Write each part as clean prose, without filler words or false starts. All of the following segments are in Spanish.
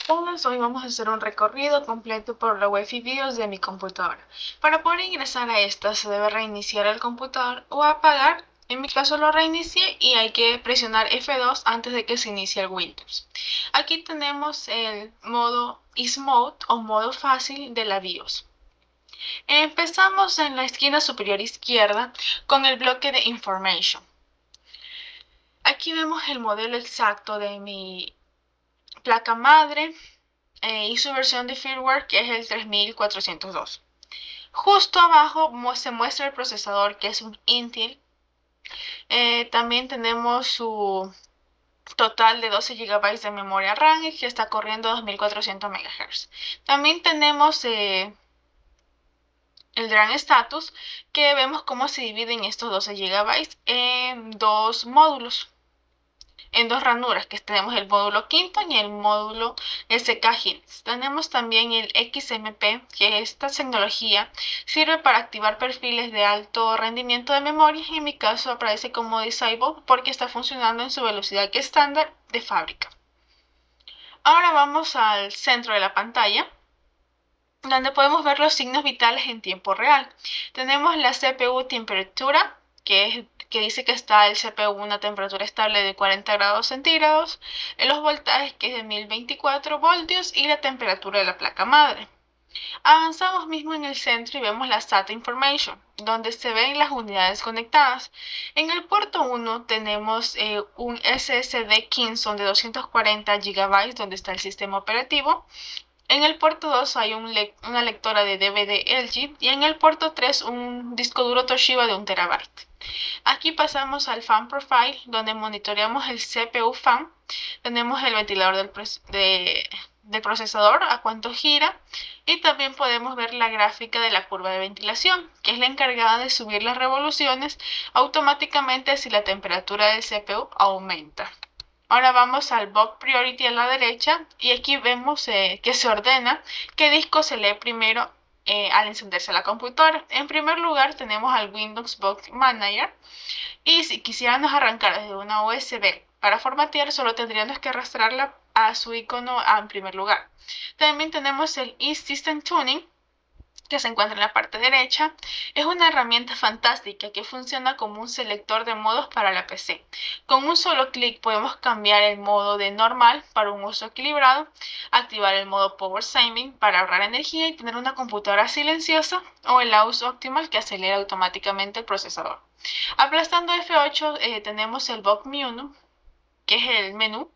todos, hoy vamos a hacer un recorrido completo por la web y videos de mi computadora. Para poder ingresar a esta se debe reiniciar el computador o apagar. En mi caso lo reinicié y hay que presionar F2 antes de que se inicie el Windows. Aquí tenemos el modo Easy Mode o modo fácil de la BIOS. Empezamos en la esquina superior izquierda con el bloque de Information. Aquí vemos el modelo exacto de mi placa madre y su versión de firmware, que es el 3402. Justo abajo se muestra el procesador, que es un Intel. También tenemos su total de 12 GB de memoria RAM y que está corriendo 2400 MHz. También tenemos el RAM status, que vemos cómo se dividen estos 12 GB en dos módulos, en dos ranuras, que tenemos el módulo quinto y el módulo SK Hynix. Tenemos también el XMP, que esta tecnología sirve para activar perfiles de alto rendimiento de memoria. En mi caso aparece como Disable porque está funcionando en su velocidad estándar de fábrica. Ahora vamos al centro de la pantalla, donde podemos ver los signos vitales en tiempo real. Tenemos la CPU temperatura, que dice que está el CPU a una temperatura estable de 40 grados centígrados, los voltajes, que es de 1024 voltios, y la temperatura de la placa madre. Avanzamos mismo en el centro y vemos la SATA Information, donde se ven las unidades conectadas. En el puerto 1 tenemos un SSD Kingston de 240 GB, donde está el sistema operativo. En el puerto 2 hay una lectora de DVD LG y en el puerto 3 un disco duro Toshiba de 1 TB. Aquí pasamos al Fan Profile, donde monitoreamos el CPU fan. Tenemos el ventilador del procesador, a cuánto gira, y también podemos ver la gráfica de la curva de ventilación, que es la encargada de subir las revoluciones automáticamente si la temperatura del CPU aumenta. Ahora vamos al Boot Priority a la derecha y aquí vemos que se ordena qué disco se lee primero al encenderse la computadora. En primer lugar tenemos al Windows Boot Manager, y si quisiéramos arrancar desde una USB para formatear, solo tendríamos que arrastrarla a su icono en primer lugar. También tenemos el eSystem Tuning, que se encuentra en la parte derecha. Es una herramienta fantástica que funciona como un selector de modos para la PC. Con un solo clic podemos cambiar el modo de normal para un uso equilibrado, activar el modo Power Saving para ahorrar energía y tener una computadora silenciosa, o el uso Optimal, que acelera automáticamente el procesador. Aplastando F8 tenemos el Boot Menu, que es el menú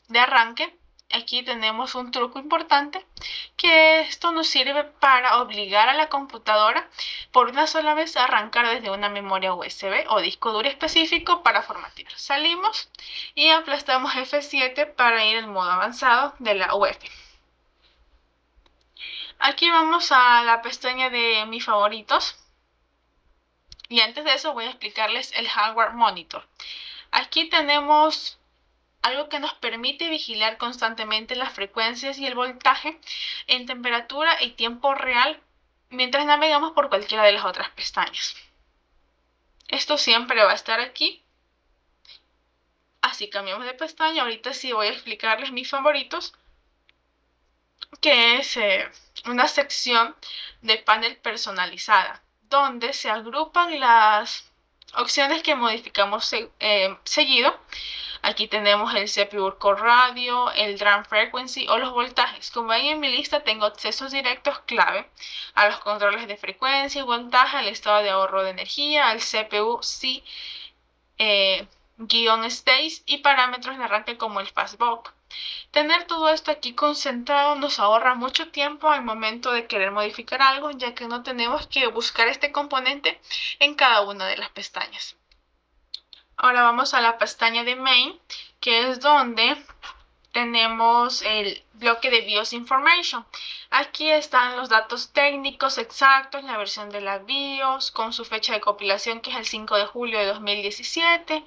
de arranque. Aquí tenemos un truco importante, que esto nos sirve para obligar a la computadora por una sola vez a arrancar desde una memoria USB o disco duro específico para formatear. Salimos y aplastamos F7 para ir al modo avanzado de la UEFI. Aquí vamos a la pestaña de mis favoritos, y antes de eso voy a explicarles el Hardware Monitor. Aquí tenemos algo que nos permite vigilar constantemente las frecuencias y el voltaje en temperatura y tiempo real mientras navegamos por cualquiera de las otras pestañas. Esto siempre va a estar aquí. Así cambiamos de pestaña. Ahorita sí voy a explicarles mis favoritos, que es una sección de panel personalizada, donde se agrupan las opciones que modificamos seguido. Aquí tenemos el CPU Core Radio, el Drum Frequency o los voltajes. Como ven en mi lista, tengo accesos directos clave a los controles de frecuencia y voltaje, al estado de ahorro de energía, al CPU C-Stage y parámetros de arranque como el Fastbook. Tener todo esto aquí concentrado nos ahorra mucho tiempo al momento de querer modificar algo, ya que no tenemos que buscar este componente en cada una de las pestañas. Ahora vamos a la pestaña de Main, que es donde tenemos el bloque de BIOS Information. Aquí están los datos técnicos exactos, la versión de la BIOS con su fecha de compilación, que es el 5 de julio de 2017.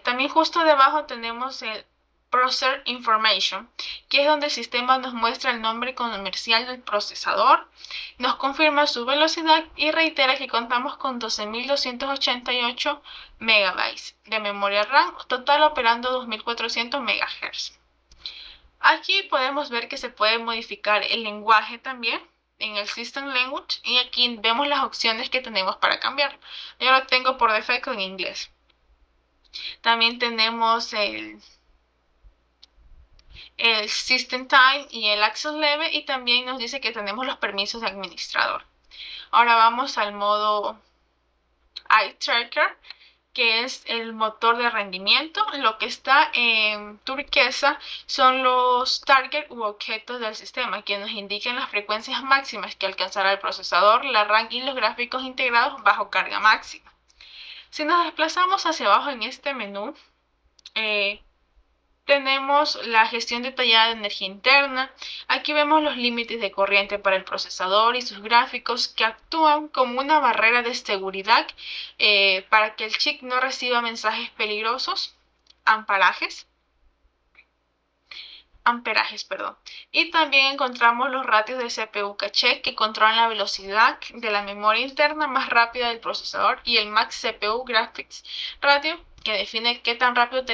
También justo debajo tenemos el Processor Information, que es donde el sistema nos muestra el nombre comercial del procesador, nos confirma su velocidad y reitera que contamos con 12.288 MB de memoria RAM, total operando 2400 MHz. Aquí podemos ver que se puede modificar el lenguaje también en el System Language y aquí vemos las opciones que tenemos para cambiar. Yo lo tengo por defecto en inglés. También tenemos el System Time y el Access Level y también nos dice que tenemos los permisos de administrador. Ahora vamos al modo Eye Tracker, que es el motor de rendimiento. Lo que está en turquesa son los targets u objetos del sistema, que nos indican las frecuencias máximas que alcanzará el procesador, la RAM y los gráficos integrados bajo carga máxima. Si nos desplazamos hacia abajo en este menú, tenemos la gestión detallada de energía interna. Aquí vemos los límites de corriente para el procesador y sus gráficos que actúan como una barrera de seguridad para que el chip no reciba mensajes peligrosos, amperajes, perdón. Y también encontramos los ratios de CPU caché que controlan la velocidad de la memoria interna más rápida del procesador y el Max CPU Graphics Radio que define qué tan rápido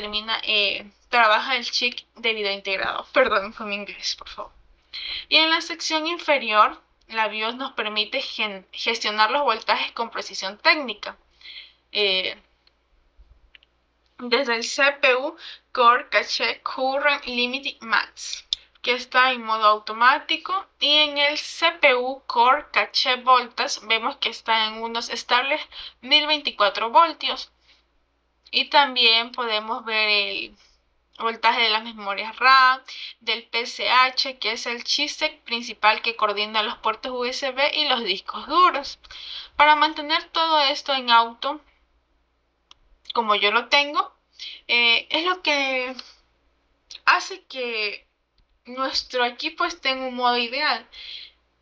trabaja el chip de video integrado. Perdón con mi inglés, por favor. Y en la sección inferior, la BIOS nos permite gestionar los voltajes con precisión técnica. Desde el CPU Core Cache Current Limit Max, que está en modo automático, y en el CPU Core Cache Voltas vemos que está en unos estables 1024 voltios. Y también podemos ver el voltaje de las memorias RAM, del PCH, que es el chipset principal que coordina los puertos USB y los discos duros. Para mantener todo esto en auto, como yo lo tengo, es lo que hace que nuestro equipo esté en un modo ideal,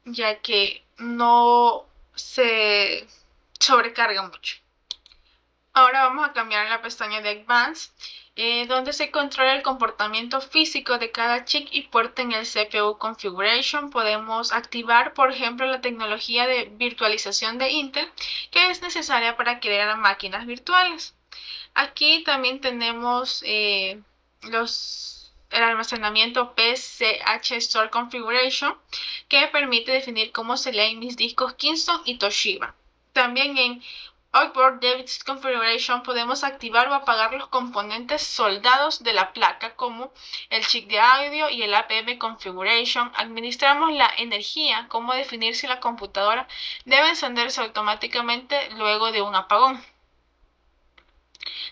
ya que no se sobrecarga mucho. Ahora vamos a cambiar a la pestaña de Advanced, donde se controla el comportamiento físico de cada chip y puerto en el CPU Configuration. Podemos activar, por ejemplo, la tecnología de virtualización de Intel, que es necesaria para crear máquinas virtuales. Aquí también tenemos el almacenamiento PCH Store Configuration, que permite definir cómo se leen mis discos Kingston y Toshiba. También en Outboard Device Configuration podemos activar o apagar los componentes soldados de la placa, como el chip de audio y el APM Configuration. Administramos la energía, cómo definir si la computadora debe encenderse automáticamente luego de un apagón.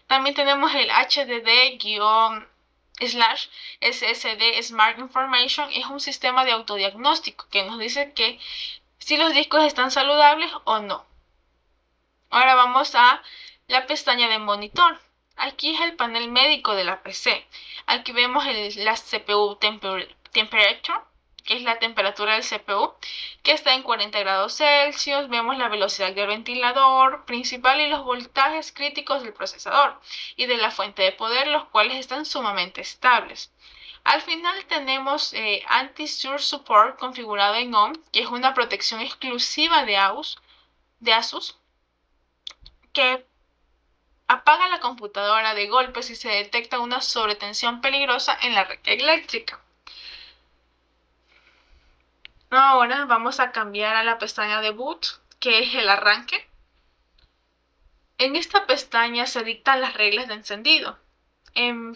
También tenemos el HDD-SSD Smart Information, es un sistema de autodiagnóstico que nos dice que si los discos están saludables o no. Ahora vamos a la pestaña de monitor. Aquí es el panel médico de la PC. Aquí vemos la CPU Temperature, que es la temperatura del CPU, que está en 40 grados Celsius. Vemos la velocidad del ventilador principal y los voltajes críticos del procesador y de la fuente de poder, los cuales están sumamente estables. Al final tenemos Anti-Surge Support configurado en ON, que es una protección exclusiva de Asus, que apaga la computadora de golpe si se detecta una sobretensión peligrosa en la red eléctrica. Ahora vamos a cambiar a la pestaña de Boot, que es el arranque. En esta pestaña se dictan las reglas de encendido. En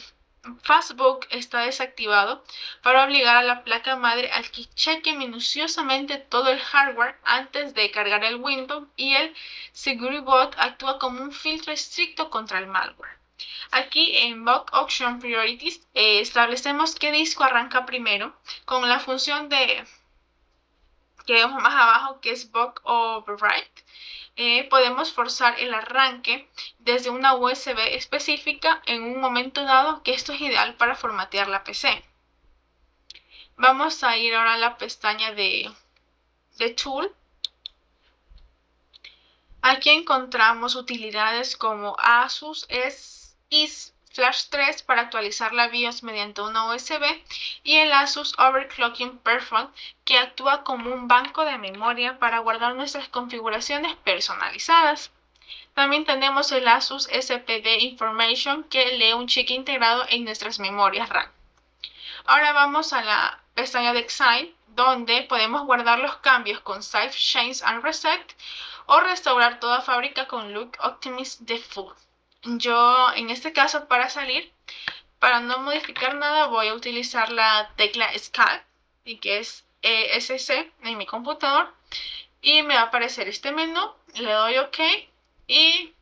Fastboot está desactivado para obligar a la placa madre a que cheque minuciosamente todo el hardware antes de cargar el Windows, y el SecurityBot actúa como un filtro estricto contra el malware. Aquí en Boot Option Priorities establecemos qué disco arranca primero con la función que vemos más abajo, que es Boot Override. Podemos forzar el arranque desde una USB específica en un momento dado, que esto es ideal para formatear la PC. Vamos a ir ahora a la pestaña de Tool. Aquí encontramos utilidades como Asus Flash 3 para actualizar la BIOS mediante una USB, y el Asus Overclocking Perform, que actúa como un banco de memoria para guardar nuestras configuraciones personalizadas. También tenemos el Asus SPD Information, que lee un chip integrado en nuestras memorias RAM. Ahora vamos a la pestaña de Excel, donde podemos guardar los cambios con Save Change and Reset o restaurar toda fábrica con Look Optimist Default. Yo en este caso, para salir, para no modificar nada, voy a utilizar la tecla Escape, y que es ESC en mi computador, y me va a aparecer este menú. Le doy OK y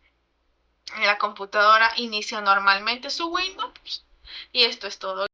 la computadora inicia normalmente su Windows, y esto es todo.